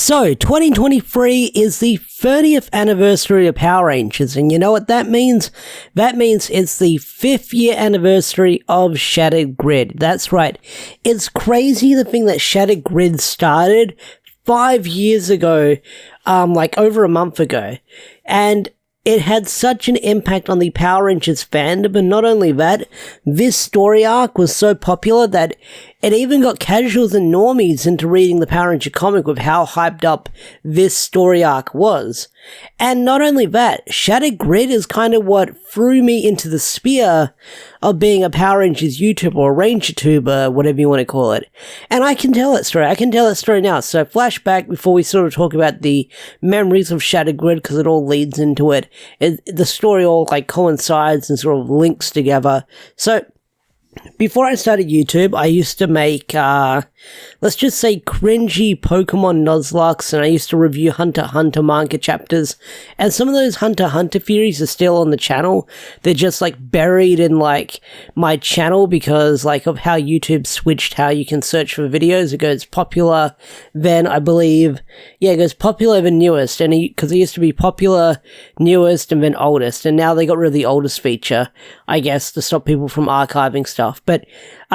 So, 2023 is the 30th anniversary of Power Rangers, and you know what that means? That means it's the 5th year anniversary of Shattered Grid. That's right. It's crazy to think that Shattered Grid started 5 years ago, like over a month ago, and it had such an impact on the Power Rangers fandom, and not only that, this story arc was so popular that it even got casuals and normies into reading the Power Ranger comic with how hyped up this story arc was. And not only that, Shattered Grid is kind of what threw me into the sphere of being a Power Rangers YouTuber or Ranger tuber, whatever you want to call it. And I can tell that story. I can tell that story now. So flashback before we sort of talk about the memories of Shattered Grid, because it all leads into it. The story all like coincides and sort of links together. So before I started YouTube, I used to make, let's just say cringy Pokemon Nuzlocke, and I used to review Hunter x Hunter manga chapters, and some of those Hunter x Hunter theories are still on the channel. They're just like buried in like my channel because like of how YouTube switched how you can search for videos. It goes popular, then I believe, yeah, it goes popular then newest, and because it used to be popular, newest, and then oldest, and now they got rid of the oldest feature, I guess, to stop people from archiving stuff. But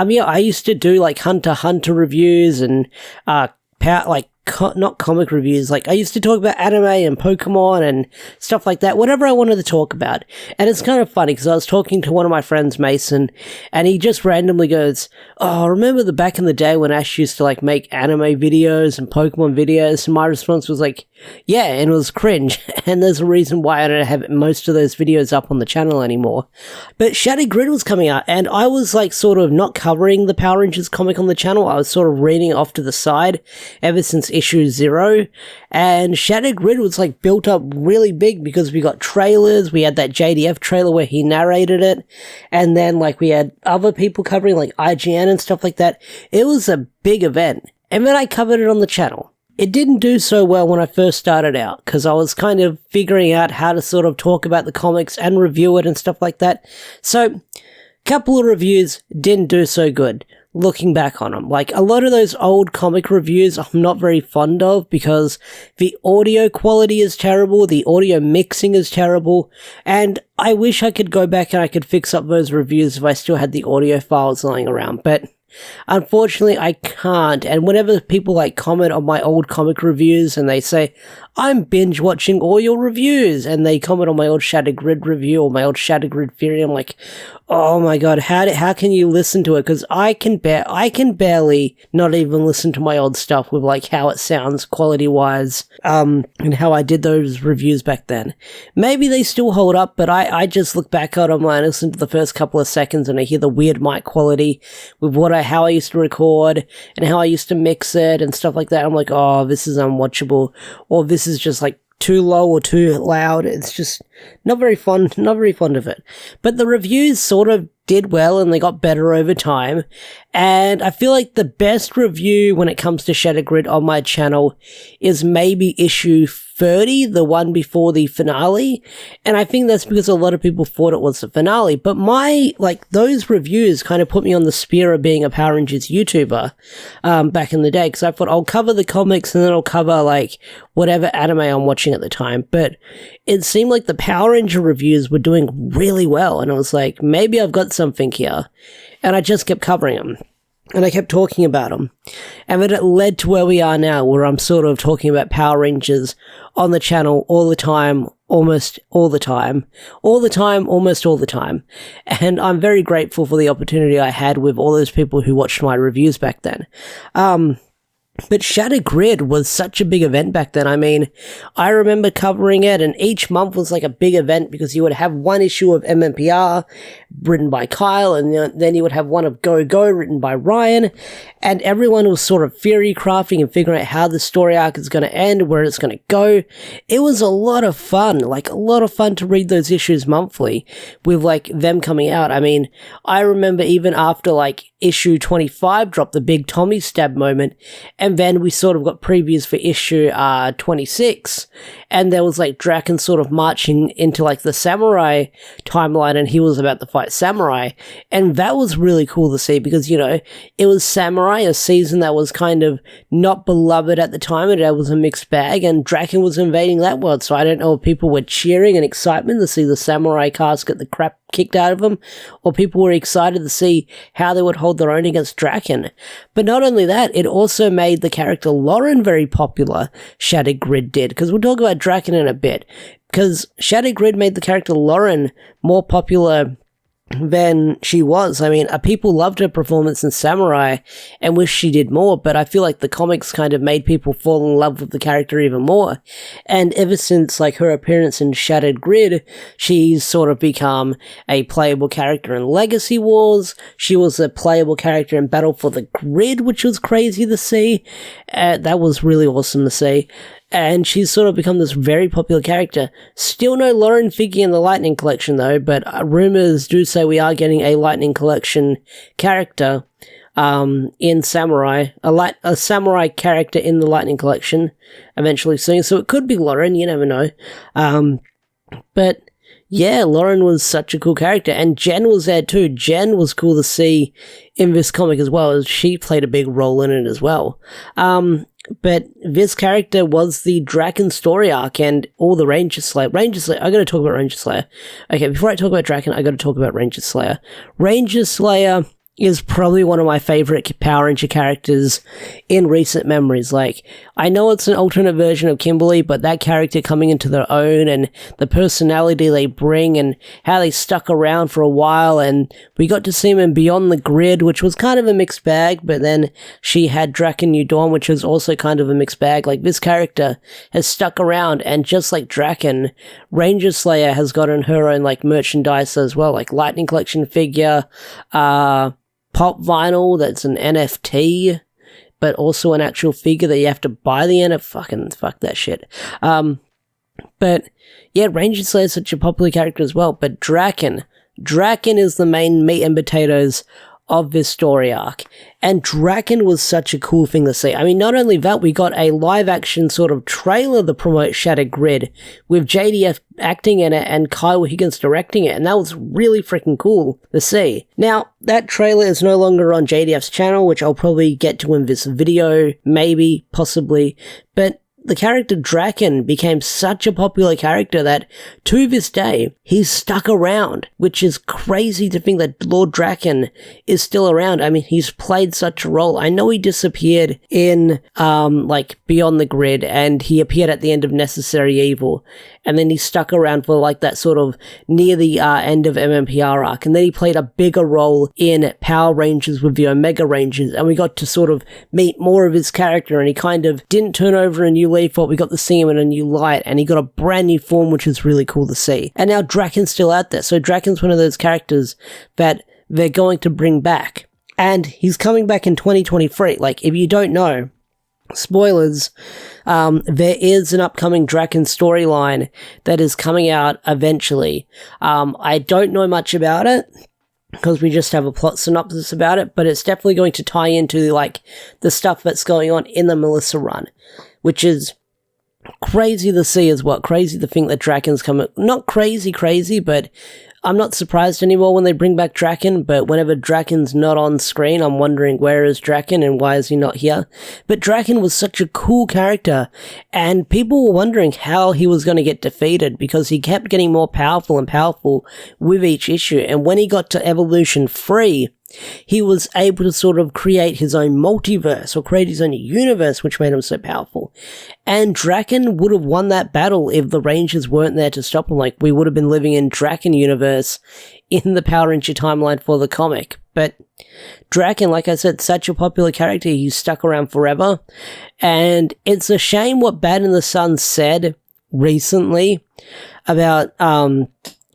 yeah, I used to do like Hunter x Hunter reviews and not comic reviews. Like I used to talk about anime and Pokemon and stuff like that, whatever I wanted to talk about. And it's kind of funny because I was talking to one of my friends, Mason, and he just randomly goes, "Oh, remember the back in the day when Ash used to like make anime videos and Pokemon videos?" And my response was like, "Yeah," and it was cringe. And there's a reason why I don't have most of those videos up on the channel anymore. But Shattered Grid was coming out, and I was like sort of not covering the Power Rangers comic on the channel. I was sort of reading it off to the side ever since issue 0. And Shattered Grid was like built up really big because we got trailers. We had that JDF trailer where he narrated it. And then like we had other people covering like IGN and stuff like that. It was a big event. And then I covered it on the channel. It didn't do so well when I first started out because I was kind of figuring out how to sort of talk about the comics and review it and stuff like that. So, a couple of reviews didn't do so good, looking back on them. Like, a lot of those old comic reviews I'm not very fond of because the audio quality is terrible, the audio mixing is terrible, and I wish I could go back and I could fix up those reviews if I still had the audio files lying around, but unfortunately, I can't. And whenever people like comment on my old comic reviews and they say, "I'm binge watching all your reviews," and they comment on my old Shattered Grid review or my old Shattered Grid theory, I'm like, oh my god, how can you listen to it? Because I can barely not even listen to my old stuff with like how it sounds quality wise, and how I did those reviews back then. Maybe they still hold up, but I just look back at them and listen to the first couple of seconds and I hear the weird mic quality with how I used to record and how I used to mix it and stuff like that. I'm like, oh, this is unwatchable, or this is just like too low or too loud. It's just not very fun of it. But the reviews sort of did well and they got better over time. And I feel like the best review when it comes to Shattered Grid on my channel is maybe issue 30, the one before the finale. And I think that's because a lot of people thought it was the finale. But those reviews kind of put me on the spear of being a Power Rangers YouTuber, back in the day. Because I thought I'll cover the comics and then I'll cover like whatever anime I'm watching at the time. But it seemed like the Power Ranger reviews were doing really well. And I was like, maybe I've got something here. And I just kept covering them. And I kept talking about them. And then it led to where we are now, where I'm sort of talking about Power Rangers on the channel all the time, almost all the time. All the time, almost all the time. And I'm very grateful for the opportunity I had with all those people who watched my reviews back then. But Shattered Grid was such a big event back then. I mean, I remember covering it, and each month was like a big event because you would have one issue of MMPR written by Kyle, and then you would have one of Go Go written by Ryan, and everyone was sort of theory crafting and figuring out how the story arc is going to end, where it's going to go. It was a lot of fun, like a lot of fun to read those issues monthly with like them coming out. I mean, I remember even after like issue 25 dropped, the big Tommy stab moment, And then we sort of got previews for issue 26, and there was like Draken sort of marching into like the samurai timeline, and he was about to fight samurai. And that was really cool to see because, you know, it was Samurai, a season that was kind of not beloved at the time, and it was a mixed bag, and Draken was invading that world. So I don't know if people were cheering in excitement to see the samurai cast get the crap kicked out of them, or people were excited to see how they would hold their own against Draken. But not only that, it also made the character Lauren very popular, Shattered Grid did, because we'll talk about Draken in a bit, because Shattered Grid made the character Lauren more popular than she was. I mean, people loved her performance in Samurai and wish she did more, but I feel like the comics kind of made people fall in love with the character even more. And ever since, like, her appearance in Shattered Grid, she's sort of become a playable character in Legacy Wars. She was a playable character in Battle for the Grid, which was crazy to see. That was really awesome to see. And she's sort of become this very popular character. Still no Lauren figure in the Lightning Collection though, but rumors do say we are getting a Lightning Collection character in Samurai. A Samurai character in the Lightning Collection eventually soon. So it could be Lauren, you never know. But yeah, Lauren was such a cool character. And Jen was there too. Jen was cool to see in this comic as well, as she played a big role in it as well. But this character was the Draken story arc and all the Ranger Slayer. I gotta talk about Ranger Slayer. Okay, before I talk about Draken, I gotta talk about Ranger Slayer. Ranger Slayer is probably one of my favorite Power Ranger characters in recent memories. Like, I know it's an alternate version of Kimberly, but that character coming into their own and the personality they bring and how they stuck around for a while, and we got to see them in Beyond the Grid, which was kind of a mixed bag, but then she had Draken New Dawn, which was also kind of a mixed bag. Like, this character has stuck around, and just like Draken, Ranger Slayer has gotten her own, like, merchandise as well, like Lightning Collection figure, pop vinyl that's an NFT, but also an actual figure that you have to buy the NFT. Fuck that shit. But yeah, Ranger Slayer is such a popular character as well. But Draken is the main meat and potatoes of this story arc. And Draken was such a cool thing to see. I mean, not only that, we got a live-action sort of trailer to promote Shattered Grid, with JDF acting in it and Kyle Higgins directing it, and that was really freaking cool to see. Now, that trailer is no longer on JDF's channel, which I'll probably get to in this video, maybe, possibly, but the character Draken became such a popular character that, to this day, he's stuck around, which is crazy to think that Lord Draken is still around. I mean, he's played such a role. I know he disappeared in, like, Beyond the Grid, and he appeared at the end of Necessary Evil, and then he stuck around for, like, that sort of near the end of MMPR arc, and then he played a bigger role in Power Rangers with the Omega Rangers, and we got to sort of meet more of his character, and he kind of didn't turn over a new leaf, but we got to see him in a new light, and he got a brand new form, which is really cool to see. And now Draken's still out there, so Draken's one of those characters that they're going to bring back. And he's coming back in 2023. Like, if you don't know, spoilers, there is an upcoming Draken storyline that is coming out eventually. I don't know much about it, because we just have a plot synopsis about it, but it's definitely going to tie into, like, the stuff that's going on in the Melissa run, which is crazy to see as well. Crazy to think that Draken's coming. Not crazy, but I'm not surprised anymore when they bring back Draken, but whenever Draken's not on screen, I'm wondering where is Draken and why is he not here. But Draken was such a cool character, and people were wondering how he was going to get defeated, because he kept getting more powerful and powerful with each issue, and when he got to Evolution 3, he was able to sort of create his own multiverse, or create his own universe, which made him so powerful. And Draken would have won that battle if the Rangers weren't there to stop him. Like, we would have been living in Draken universe in the Power Ranger timeline for the comic. But Draken, like I said, such a popular character, he's stuck around forever. And it's a shame what Bad in the Sun said recently about,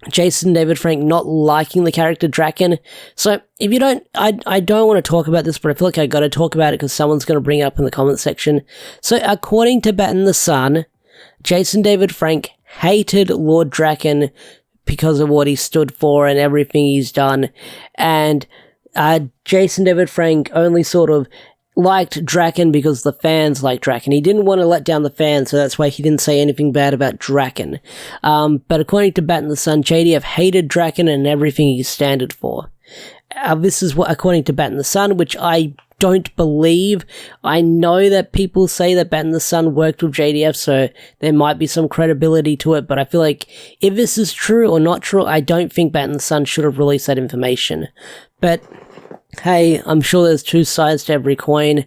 Jason David Frank not liking the character Draken. So, if you don't, I don't want to talk about this, but I feel like I gotta talk about it because someone's gonna bring it up in the comment section. So, according to Bat in the Sun, Jason David Frank hated Lord Draken because of what he stood for and everything he's done, and Jason David Frank only sort of liked Draken because the fans liked Draken. He didn't want to let down the fans, so that's why he didn't say anything bad about Draken. But according to Bat in the Sun, JDF hated Draken and everything he stood for. This is what, according to Bat in the Sun, which I don't believe. I know that people say that Bat in the Sun worked with JDF, so there might be some credibility to it, but I feel like if this is true or not true, I don't think Bat in the Sun should have released that information. But hey, I'm sure there's two sides to every coin,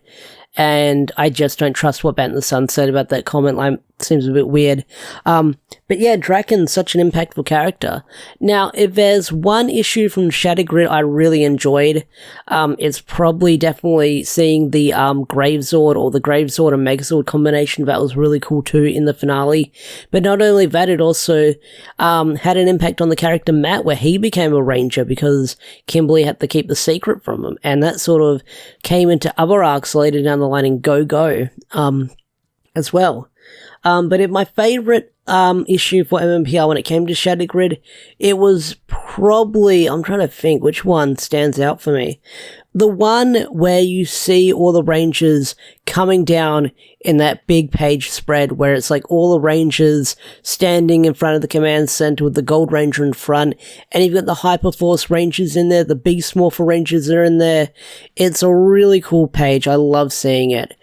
and I just don't trust what Bat in the Sun said about that comment line. Seems a bit weird. But yeah, Draken's such an impactful character. Now, if there's one issue from Shattered Grid I really enjoyed, it's probably definitely seeing the Gravezord or the Gravezord and Megazord combination. That was really cool too in the finale. But not only that, it also had an impact on the character Matt, where he became a ranger because Kimberly had to keep the secret from him. And that sort of came into other arcs later down the line in Go-Go as well. But if my favorite issue for MMPR when it came to Shattered Grid, it was probably, I'm trying to think which one stands out for me. The one where you see all the Rangers coming down in that big page spread where it's like all the Rangers standing in front of the command center with the Gold Ranger in front, and you've got the Hyperforce Rangers in there, the Beast Morpher Rangers are in there. It's a really cool page. I love seeing it.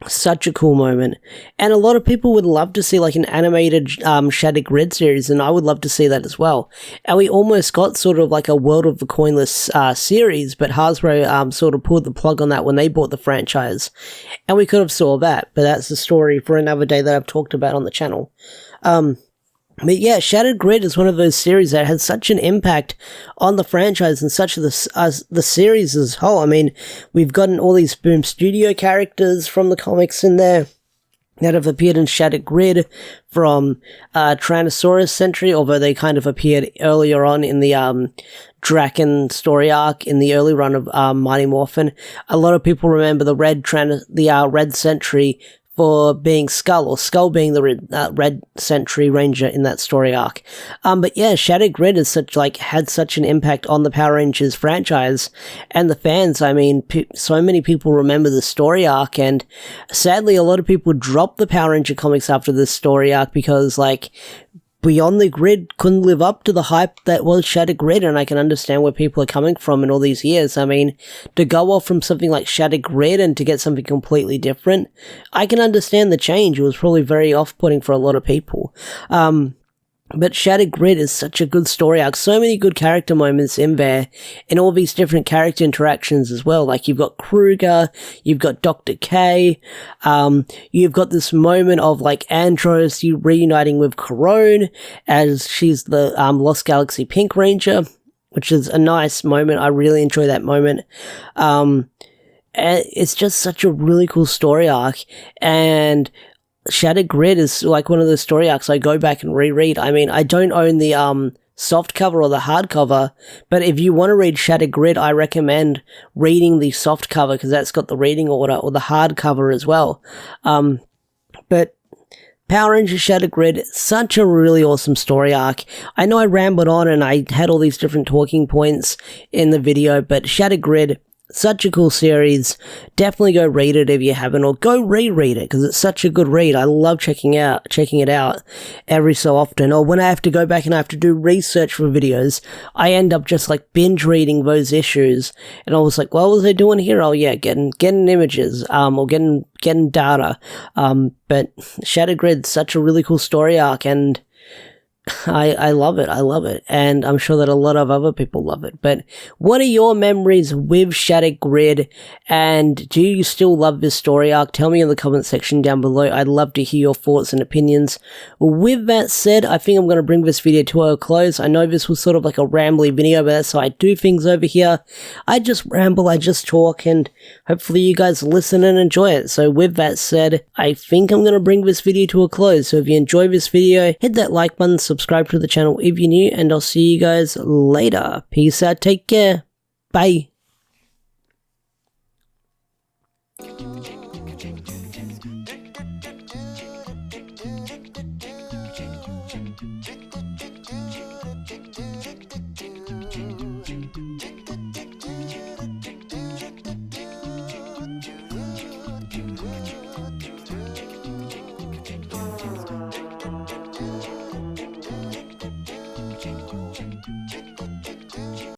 Such a cool moment. And a lot of people would love to see like an animated Shattered Grid series, and I would love to see that as well. And we almost got sort of like a World of the Coinless series, but Hasbro sort of pulled the plug on that when they bought the franchise. And we could have saw that, but that's a story for another day that I've talked about on the channel. But yeah, Shattered Grid is one of those series that had such an impact on the franchise and such the series as a whole. I mean, we've gotten all these Boom Studio characters from the comics in there that have appeared in Shattered Grid, from Tyrannosaurus Century, although they kind of appeared earlier on in the Draken story arc in the early run of Mighty Morphin. A lot of people remember the Red Sentry for being Skull, or Skull being the Red Sentry Ranger in that story arc. But yeah, Shattered Grid is had such an impact on the Power Rangers franchise and the fans. I mean, so many people remember the story arc, and sadly a lot of people dropped the Power Ranger comics after this story arc because, like, Beyond the Grid couldn't live up to the hype that was Shattered Grid, and I can understand where people are coming from in all these years. I mean, to go off from something like Shattered Grid and to get something completely different, I can understand the change. It was probably very off-putting for a lot of people. But Shattered Grid is such a good story arc. So many good character moments in there, and all these different character interactions as well. Like, you've got Kruger, you've got Dr. K, you've got this moment of, like, Andros reuniting with Corone as she's the Lost Galaxy Pink Ranger, which is a nice moment. I really enjoy that moment. And it's just such a really cool story arc, and Shattered Grid is like one of the story arcs I go back and reread. I mean, I don't own the soft cover or the hardcover, but if you want to read Shattered Grid, I recommend reading the soft cover because that's got the reading order, or the hardcover as well. But Power Rangers Shattered Grid, such a really awesome story arc. I know I rambled on and I had all these different talking points in the video, but Shattered Grid, such a cool series. Definitely go read it if you haven't, or go reread it because it's such a good read. I love checking it out every so often. Or when I have to go back and I have to do research for videos, I end up just like binge reading those issues. And I was like, what was I doing here? Oh yeah, getting images, or getting data. But Shattered Grid, such a really cool story arc, and I love it, and I'm sure that a lot of other people love it. But what are your memories with Shattered Grid, and do you still love this story arc? Tell me in the comment section down below. I'd love to hear your thoughts and opinions. With that said, I think I'm going to bring this video to a close. I know this was sort of like a rambly video, but that's how I do things over here. I just ramble, I just talk, and hopefully you guys listen and enjoy it. So with that said, I think I'm going to bring this video to a close. So if you enjoy this video, hit that like button, subscribe to the channel if you're new, and I'll see you guys later. Peace out, take care, bye.